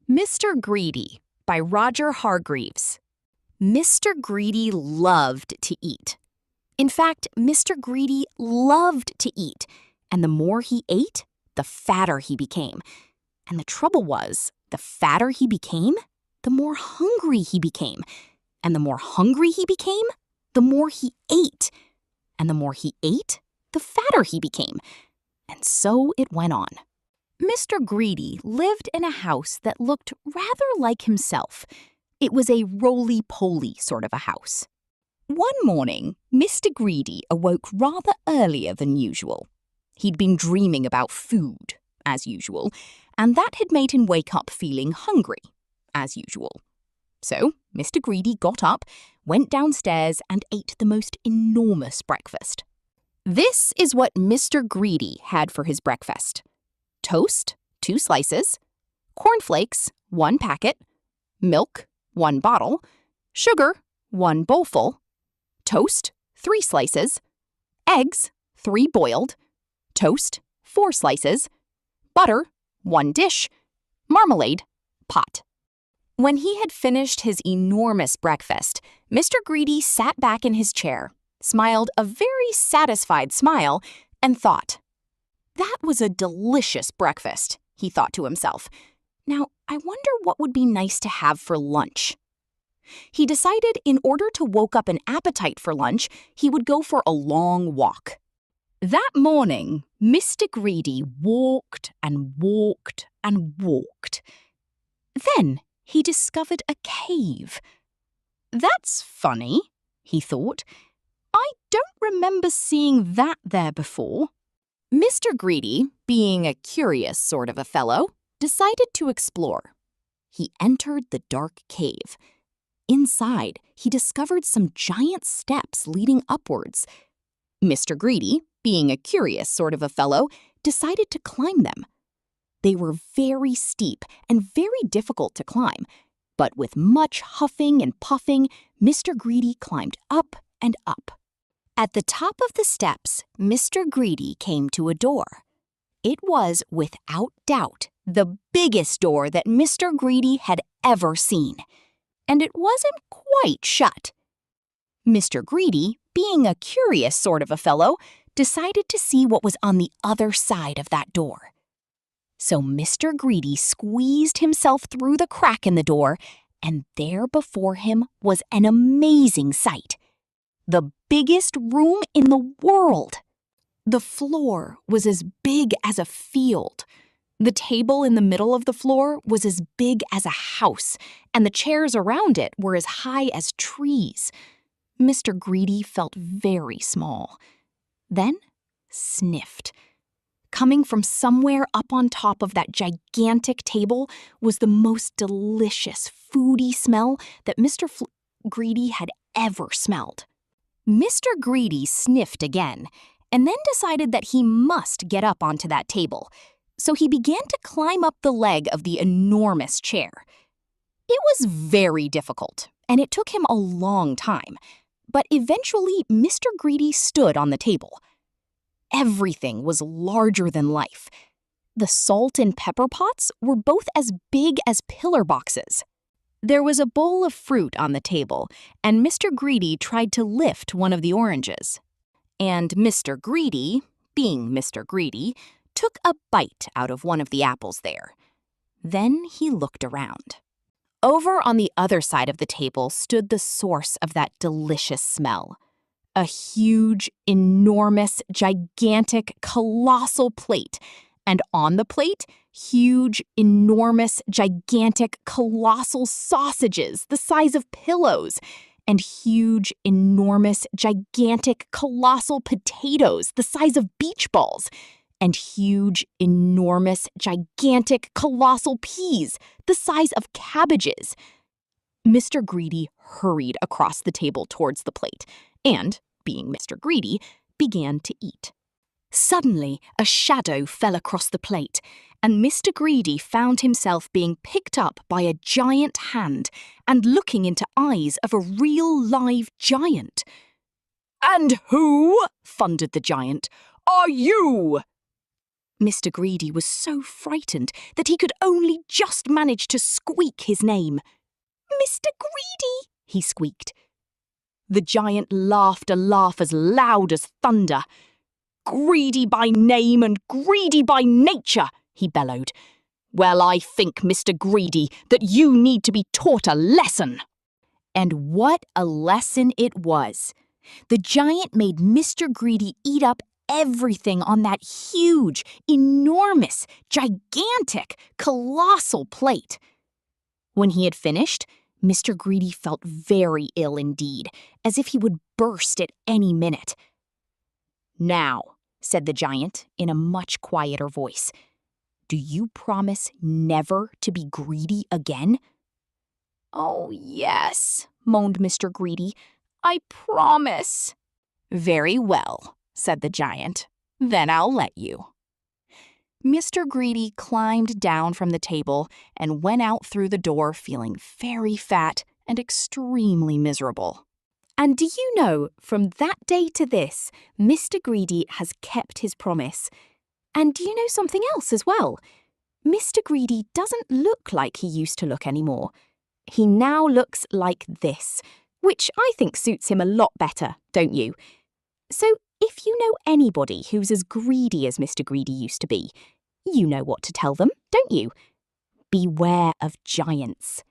Mr. Greedy by Roger Hargreaves. Mr. Greedy loved to eat. In fact, Mr. Greedy loved to eat, and the more he ate, the fatter he became. And the trouble was, the fatter he became, the more hungry he became. And the more hungry he became, the more he ate. And the more he ate, the fatter he became. And so it went on. Mr. Greedy lived in a house that looked rather like himself. It was a roly-poly sort of a house. One morning, Mr. Greedy awoke rather earlier than usual. He'd been dreaming about food, as usual, and that had made him wake up feeling hungry, as usual. So, Mr. Greedy got up, went downstairs, and ate the most enormous breakfast. This is what Mr. Greedy had for his breakfast. Toast, 2 slices, cornflakes, 1 packet, milk, 1 bottle, sugar, 1 bowlful, toast, 3 slices, eggs, 3 boiled, toast, 4 slices, butter, 1 dish, marmalade, pot. When he had finished his enormous breakfast, Mr. Greedy sat back in his chair, smiled a very satisfied smile, and thought, "That was a delicious breakfast," he thought to himself. "Now, I wonder what would be nice to have for lunch." He decided in order to woke up an appetite for lunch, he would go for a long walk. That morning, Mr. Greedy walked and walked and walked. Then he discovered a cave. "That's funny," he thought. "I don't remember seeing that there before." Mr. Greedy, being a curious sort of a fellow, decided to explore. He entered the dark cave. Inside, he discovered some giant steps leading upwards. Mr. Greedy, being a curious sort of a fellow, decided to climb them. They were very steep and very difficult to climb, but with much huffing and puffing, Mr. Greedy climbed up and up. At the top of the steps, Mr. Greedy came to a door. It was, without doubt, the biggest door that Mr. Greedy had ever seen. And it wasn't quite shut. Mr. Greedy, being a curious sort of a fellow, decided to see what was on the other side of that door. So Mr. Greedy squeezed himself through the crack in the door, and there before him was an amazing sight. The biggest room in the world. The floor was as big as a field. The table in the middle of the floor was as big as a house, and the chairs around it were as high as trees. Mr. Greedy felt very small. Then sniffed. Coming from somewhere up on top of that gigantic table was the most delicious, foody smell that Mr. Greedy had ever smelled. Mr. Greedy sniffed again, and then decided that he must get up onto that table. So he began to climb up the leg of the enormous chair. It was very difficult, and it took him a long time. But eventually, Mr. Greedy stood on the table. Everything was larger than life. The salt and pepper pots were both as big as pillar boxes. There was a bowl of fruit on the table, and Mr. Greedy tried to lift one of the oranges. And Mr. Greedy, being Mr. Greedy, took a bite out of one of the apples there. Then he looked around. Over on the other side of the table stood the source of that delicious smell. A huge, enormous, gigantic, colossal plate. And on the plate, huge, enormous, gigantic, colossal sausages the size of pillows, and huge, enormous, gigantic, colossal potatoes the size of beach balls, and huge, enormous, gigantic, colossal peas the size of cabbages. Mr. Greedy hurried across the table towards the plate and, being Mr. Greedy, began to eat. Suddenly, a shadow fell across the plate, and Mr. Greedy found himself being picked up by a giant hand and looking into eyes of a real live giant. "And who," thundered the giant, "are you?" Mr. Greedy was so frightened that he could only just manage to squeak his name. "Mr. Greedy," he squeaked. The giant laughed a laugh as loud as thunder. "Greedy by name and greedy by nature," he bellowed. "Well, I think, Mr. Greedy, that you need to be taught a lesson." And what a lesson it was. The giant made Mr. Greedy eat up everything on that huge, enormous, gigantic, colossal plate. When he had finished, Mr. Greedy felt very ill indeed, as if he would burst at any minute. "Now," said the giant in a much quieter voice, "do you promise never to be greedy again?" "Oh, yes," moaned Mr. Greedy. "I promise." "Very well," said the giant. "Then I'll let you." Mr. Greedy climbed down from the table and went out through the door feeling very fat and extremely miserable. And do you know, from that day to this, Mr. Greedy has kept his promise. And do you know something else as well? Mr. Greedy doesn't look like he used to look anymore. He now looks like this, which I think suits him a lot better, don't you? So if you know anybody who's as greedy as Mr. Greedy used to be, you know what to tell them, don't you? Beware of giants.